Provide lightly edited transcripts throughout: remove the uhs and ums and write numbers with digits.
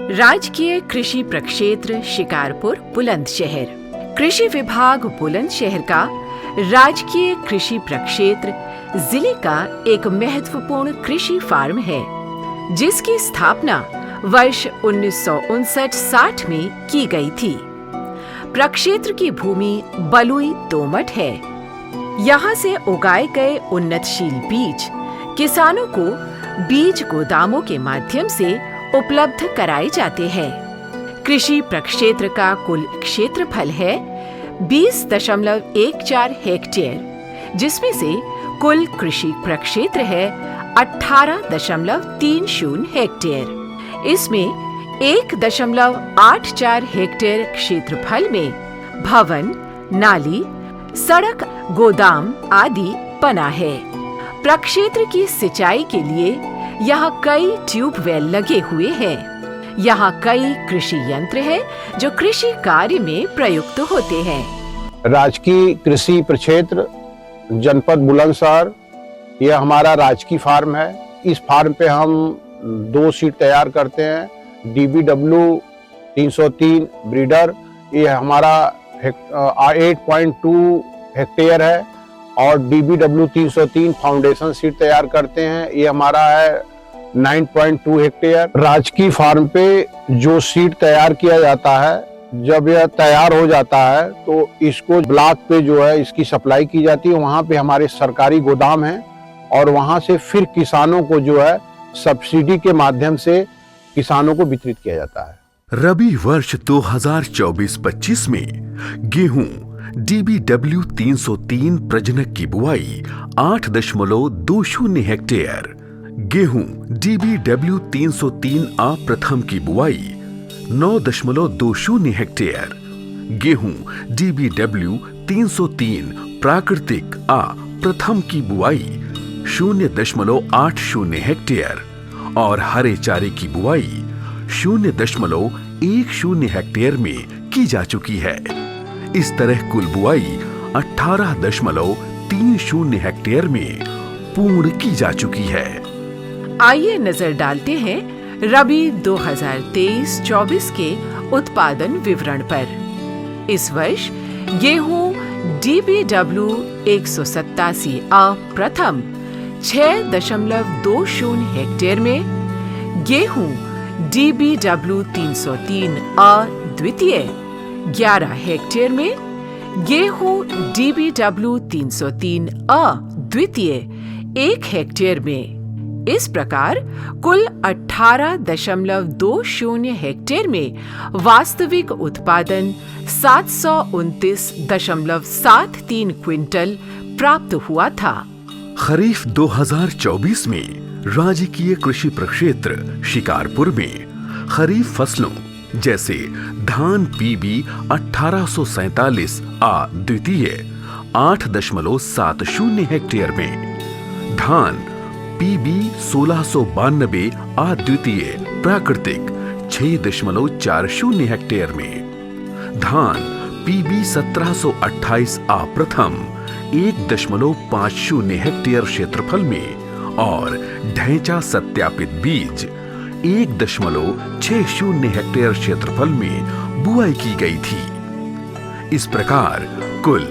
राजकीय कृषि प्रक्षेत्र शिकारपुर बुलंदशहर। कृषि विभाग बुलंदशहर का राजकीय कृषि प्रक्षेत्र जिले का एक महत्वपूर्ण कृषि फार्म है, जिसकी स्थापना वर्ष 1959-60 में की गई थी। प्रक्षेत्र की भूमि बलुई दोमट है। यहाँ से उगाए गए उन्नतशील बीज किसानों को बीज गोदामों के माध्यम से उपलब्ध कराए जाते हैं। कृषि प्रक्षेत्र का कुल क्षेत्रफल है 20.14 हेक्टेयर, जिसमें से कुल कृषि प्रक्षेत्र है 18.30 हेक्टेयर। इसमें 1.84 हेक्टेयर क्षेत्रफल में भवन, नाली, सड़क, गोदाम आदि बना है। प्रक्षेत्र की सिंचाई के लिए यहाँ कई ट्यूबवेल लगे हुए हैं। यहाँ कई कृषि यंत्र हैं जो कृषि कार्य में प्रयुक्त होते हैं। राजकीय कृषि प्रक्षेत्र जनपद बुलंदशहर, यह हमारा राजकीय फार्म है। इस फार्म पे हम 2 सीड तैयार करते हैं। DBW 303 ब्रीडर, ये हमारा 8.2 हेक्टेयर है, और DBW 303 फाउंडेशन सीड तैयार करते हैं, ये हमारा है 9.2 हेक्टेयर। राजकीय फार्म पे जो सीड तैयार किया जाता है, जब यह तैयार हो जाता है तो इसको ब्लॉक पे जो है इसकी सप्लाई की जाती है। वहाँ पे हमारे सरकारी गोदाम हैं, और वहाँ से फिर किसानों को जो है सब्सिडी के माध्यम से किसानों को वितरित किया जाता है। रबी वर्ष 2024-25 में गेहूं DBW 303 प्रजनक की बुआई 8.20 हेक्टेयर, गेहूं DBW 303A प्रथम की बुआई 9.20 हेक्टेयर, गेहूं DBW 303 प्राकृतिक A प्रथम की बुआई 0.80 हेक्टेयर और हरे चारे की बुआई 0.10 हेक्टेयर में की जा चुकी है। इस तरह कुल बुआई 18.30 हेक्टेयर में पूर्ण की जा चुकी है। आइए नजर डालते हैं रबी 2023-24 के उत्पादन विवरण पर। इस वर्ष गेहूं DBW 187A प्रथम 6.20 हेक्टेयर में, गेहूं DBW 303A द्वितीय 11 हेक्टेयर में, गेहूं DBW 303A द्वितीय 1 हेक्टेयर में। इस प्रकार कुल 18.20 हेक्टेयर में वास्तविक उत्पादन 729.73 क्विंटल प्राप्त हुआ था। खरीफ 2024 में राजकीय कृषि प्रक्षेत्र शिकारपुर में खरीफ फसलों जैसे धान PB 1847A द्वितीय 8.70 हेक्टेयर में, धान PB 1692A द्वितीय प्राकृतिक 6.40 हेक्टेयर में, धान PB 1728A प्रथम 1.50 हेक्टेयर क्षेत्रफल में, और ढैंचा सत्यापित बीज 1.60 हेक्टेयर क्षेत्रफल में बुआई की गई थी। इस प्रकार कुल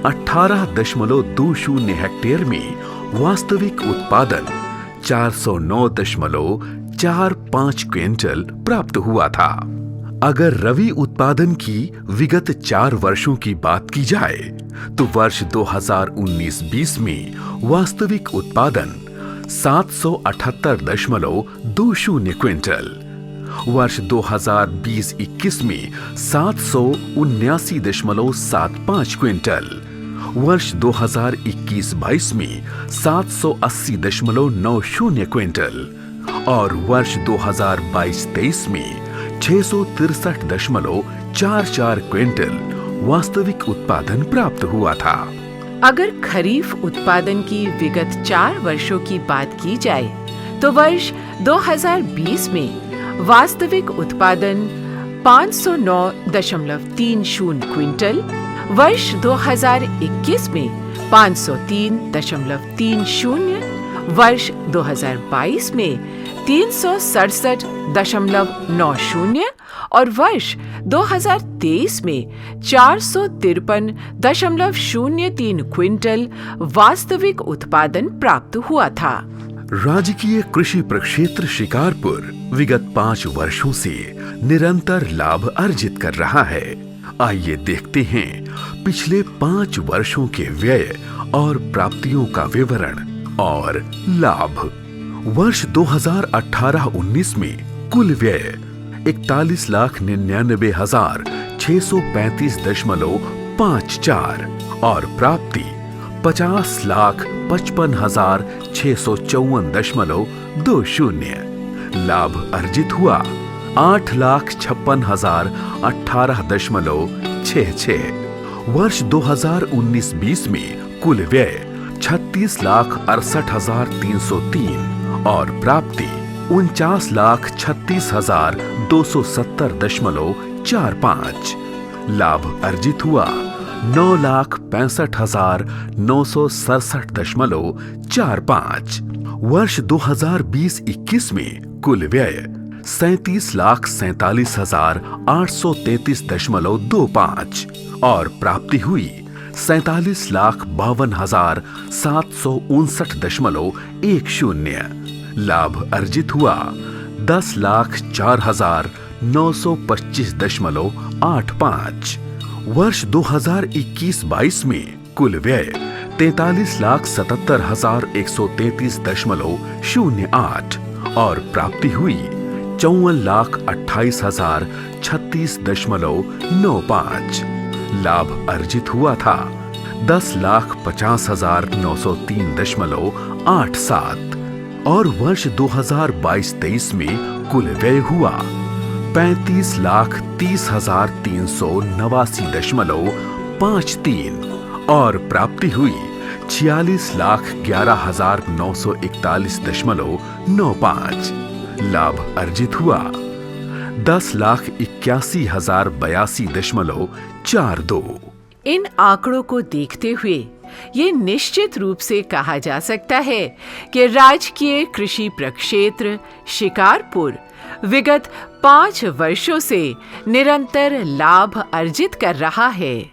18.20 हेक्टेयर में वास्तविक उत्पादन 409.45 क्विंटल प्राप्त हुआ था। अगर रवि उत्पादन की विगत 4 वर्षों की बात की जाए तो वर्ष 2019-20 में वास्तविक उत्पादन 778.20 क्विंटल, वर्ष 2020-21 में 779.75 क्विंटल, वर्ष 2021-22 में 780.90 क्विंटल और वर्ष 2022-23 में 663.44 क्विंटल वास्तविक उत्पादन प्राप्त हुआ था। अगर खरीफ उत्पादन की विगत 4 वर्षों की बात की जाए तो वर्ष 2020 में वास्तविक उत्पादन 509.30 क्विंटल, वर्ष 2021 में 503.30, वर्ष 2022 में 367.90 और वर्ष 2023 में 453.03 क्विंटल वास्तविक उत्पादन प्राप्त हुआ था। राजकीय कृषि प्रक्षेत्र शिकारपुर विगत 5 वर्षों से निरंतर लाभ अर्जित कर रहा है। आइए देखते हैं पिछले 5 वर्षों के व्यय और प्राप्तियों का विवरण और लाभ। वर्ष 2018-19 में कुल व्यय 41,99,635.54 और प्राप्ति 50,55,654.20। लाभ अर्जित हुआ 8,56,018.66। वर्ष 2019-20 में कुल व्यय 36,68,303 और प्राप्ति 49,36,270.45। लाभ अर्जित हुआ 9,65,967.45। वर्ष 2020-21 में कुल व्यय 37,47,833.25 और प्राप्ति हुई 47,52,759.10। लाभ अर्जित हुआ 10,04,925.85। वर्ष 2021-22 में कुल व्यय 43,77,133.08 और प्राप्ति हुई 54,28,036.95। लाभ अर्जित हुआ था 10,50,903.87 और वर्ष 2022-23 में कुल व्यय हुआ 35,30,389.53 और प्राप्ति हुई 46,11,941.95। लाभ अर्जित हुआ 10,81,082.42। इन आंकड़ों को देखते हुए ये निश्चित रूप से कहा जा सकता है कि राजकीय कृषि प्रक्षेत्र शिकारपुर विगत 5 वर्षों से निरंतर लाभ अर्जित कर रहा है।